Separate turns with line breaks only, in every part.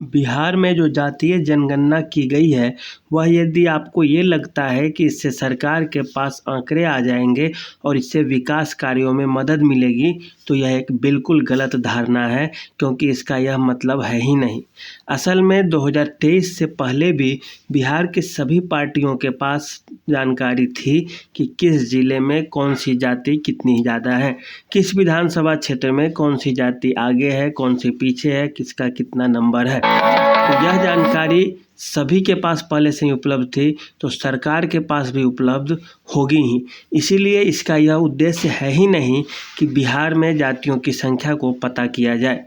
बिहार में जो जातीय जनगणना की गई है, वह यदि आपको ये लगता है कि इससे सरकार के पास आंकड़े आ जाएंगे और इससे विकास कार्यों में मदद मिलेगी, तो यह एक बिल्कुल गलत धारणा है, क्योंकि इसका यह मतलब है ही नहीं। असल में 2023 से पहले भी बिहार की सभी पार्टियों के पास जानकारी थी कि किस जिले में कौन सी जाति कितनी ज़्यादा है, किस विधानसभा क्षेत्र में कौन सी जाति आगे है, कौन सी पीछे है, किसका कितना नंबर है। तो यह जानकारी सभी के पास पहले से ही उपलब्ध थी, तो सरकार के पास भी उपलब्ध होगी ही। इसीलिए इसका यह उद्देश्य है ही नहीं कि बिहार में जातियों की संख्या को पता किया जाए।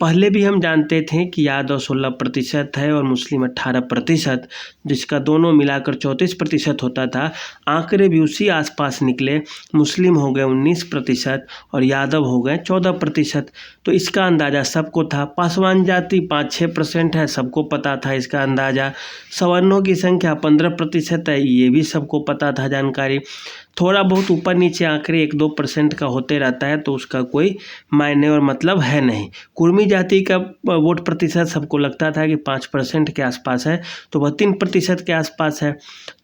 पहले भी हम जानते थे कि यादव 16% है और मुस्लिम 18%, जिसका दोनों मिलाकर 34% होता था। आंकड़े भी उसी आसपास निकले, मुस्लिम हो गए 19% और यादव हो गए 14%। तो इसका अंदाज़ा सबको था। पासवान जाति 5-6% है, सबको पता था इसका अंदाज़ा। सवर्णों की संख्या 15% है, ये भी सबको पता था जानकारी। थोड़ा बहुत ऊपर नीचे आंकड़े 1-2% का होते रहता है, तो उसका कोई मायने और मतलब है नहीं। कुर्मी जाति का वोट प्रतिशत सबको लगता था कि 5% के आसपास है, तो वह 3% के आसपास है।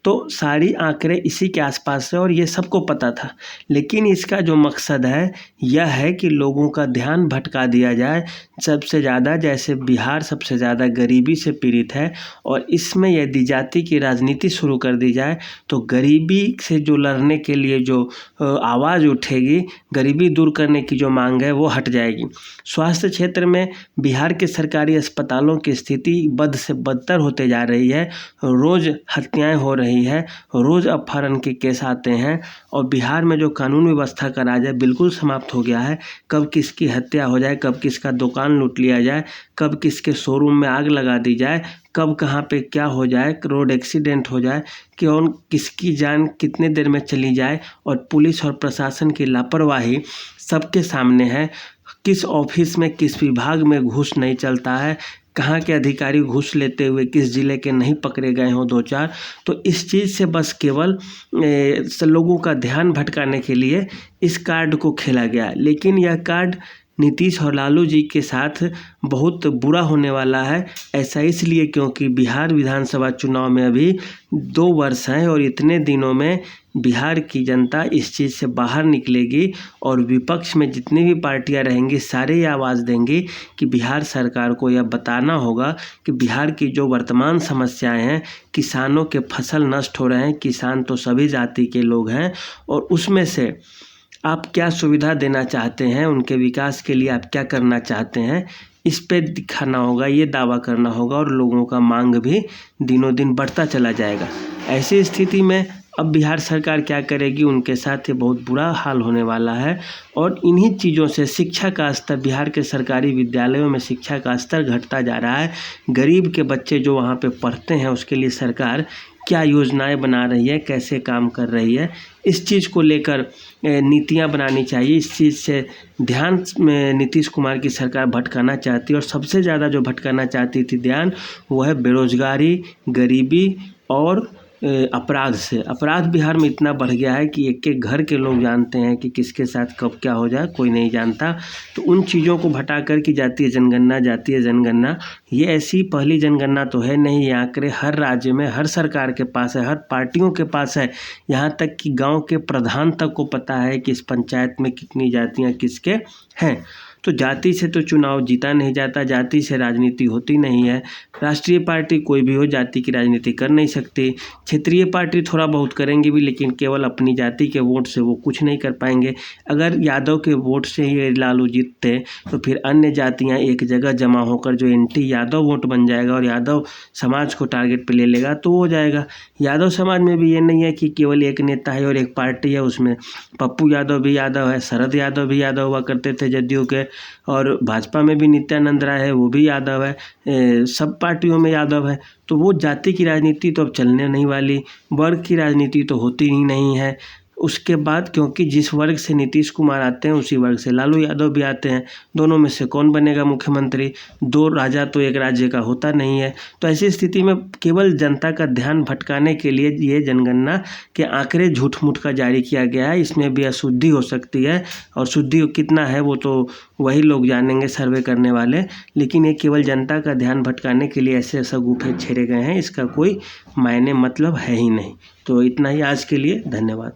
तो सारी आंकड़े इसी के आसपास है और ये सबको पता था। लेकिन इसका जो मकसद है, यह है कि लोगों का ध्यान भटका दिया जाए। सबसे ज़्यादा, जैसे बिहार सबसे ज़्यादा गरीबी से पीड़ित है, और इसमें यदि जाति की राजनीति शुरू कर दी जाए, तो गरीबी से जो लड़ने के लिए जो आवाज़ उठेगी, गरीबी दूर करने की जो मांग है, वो हट जाएगी। स्वास्थ्य क्षेत्र में बिहार के सरकारी अस्पतालों की स्थिति बद से बदतर होते जा रही है। रोज़ हत्याएं हो रही है, रोज़ अपहरण के केस आते हैं, और बिहार में जो कानून व्यवस्था का राज है, बिल्कुल समाप्त हो गया है। कब किसकी हत्या हो जाए, कब किसका दुकान लूट लिया जाए, कब किसके शोरूम में आग लगा दी जाए, कब कहाँ पे क्या हो जाए, रोड एक्सीडेंट हो जाए, कौन किसकी जान कितने देर में चली जाए, और पुलिस और प्रशासन की लापरवाही सबके सामने है। किस ऑफिस में, किस विभाग में घूस नहीं चलता है, कहाँ के अधिकारी घूस लेते हुए किस जिले के नहीं पकड़े गए हों 2-4। तो इस चीज़ से बस केवल लोगों का ध्यान भटकाने के लिए इस कार्ड को खेला गया। लेकिन यह कार्ड नीतीश और लालू जी के साथ बहुत बुरा होने वाला है। ऐसा इसलिए क्योंकि बिहार विधानसभा चुनाव में अभी 2 वर्ष हैं, और इतने दिनों में बिहार की जनता इस चीज़ से बाहर निकलेगी, और विपक्ष में जितनी भी पार्टियां रहेंगी, सारे ये आवाज़ देंगी कि बिहार सरकार को यह बताना होगा कि बिहार की जो वर्तमान समस्याएं हैं, किसानों के फसल नष्ट हो रहे हैं, किसान तो सभी जाति के लोग हैं, और उसमें से आप क्या सुविधा देना चाहते हैं, उनके विकास के लिए आप क्या करना चाहते हैं, इस पे दिखाना होगा, ये दावा करना होगा, और लोगों का मांग भी दिनों दिन बढ़ता चला जाएगा। ऐसी स्थिति में अब बिहार सरकार क्या करेगी, उनके साथ ये बहुत बुरा हाल होने वाला है। और इन्हीं चीज़ों से शिक्षा का स्तर, बिहार के सरकारी विद्यालयों में शिक्षा का स्तर घटता जा रहा है। गरीब के बच्चे जो वहाँ पे पढ़ते हैं, उसके लिए सरकार क्या योजनाएं बना रही है, कैसे काम कर रही है, इस चीज़ को लेकर नीतियां बनानी चाहिए। इस चीज़ से ध्यान में नीतीश कुमार की सरकार भटकाना चाहती है, और सबसे ज़्यादा जो भटकाना चाहती थी ध्यान, वो है बेरोजगारी, गरीबी और अपराध से। अपराध बिहार में इतना बढ़ गया है कि एक एक घर के लोग जानते हैं कि किसके साथ कब क्या हो जाए, कोई नहीं जानता। तो उन चीज़ों को भटा कर कि जातीय जनगणना, ये ऐसी पहली जनगणना तो है नहीं। ये आंकड़े हर राज्य में, हर सरकार के पास है, हर पार्टियों के पास है। यहाँ तक कि गांव के प्रधान तक को पता है कि इस पंचायत में कितनी जातियाँ किसके हैं। तो जाति से तो चुनाव जीता नहीं जाता, जाति से राजनीति होती नहीं है। राष्ट्रीय पार्टी कोई भी हो, जाति की राजनीति कर नहीं सकती। क्षेत्रीय पार्टी थोड़ा बहुत करेंगे भी, लेकिन केवल अपनी जाति के वोट से वो कुछ नहीं कर पाएंगे। अगर यादव के वोट से ही लालू जीतते, तो फिर अन्य जातियां एक जगह जमा होकर जो एंटी यादव वोट बन जाएगा और यादव समाज को टारगेट पे ले लेगा, तो हो जाएगा। यादव समाज में भी ये नहीं है कि केवल एक नेता है और एक पार्टी है, उसमें पप्पू यादव भी यादव है, शरद यादव भी यादव हुआ करते थे जदयू के, और भाजपा में भी नित्यानंद राय है, वो भी यादव है। सब पार्टियों में यादव है। तो वो जाति की राजनीति तो अब चलने नहीं वाली, वर्ग की राजनीति तो होती ही नहीं है। उसके बाद क्योंकि जिस वर्ग से नीतीश कुमार आते हैं उसी वर्ग से लालू यादव भी आते हैं, दोनों में से कौन बनेगा मुख्यमंत्री? 2 राजा तो एक राज्य का होता नहीं है। तो ऐसी स्थिति में केवल जनता का ध्यान भटकाने के लिए ये जनगणना के आंकड़े झूठ-मूठ का जारी किया गया है। इसमें भी अशुद्धि हो सकती है और शुद्धि कितना है वो तो वही लोग जानेंगे, सर्वे करने वाले। लेकिन ये केवल जनता का ध्यान भटकाने के लिए ऐसे शगुफे छेड़े गए हैं, इसका कोई मायने मतलब है ही नहीं। तो इतना ही आज के लिए, धन्यवाद।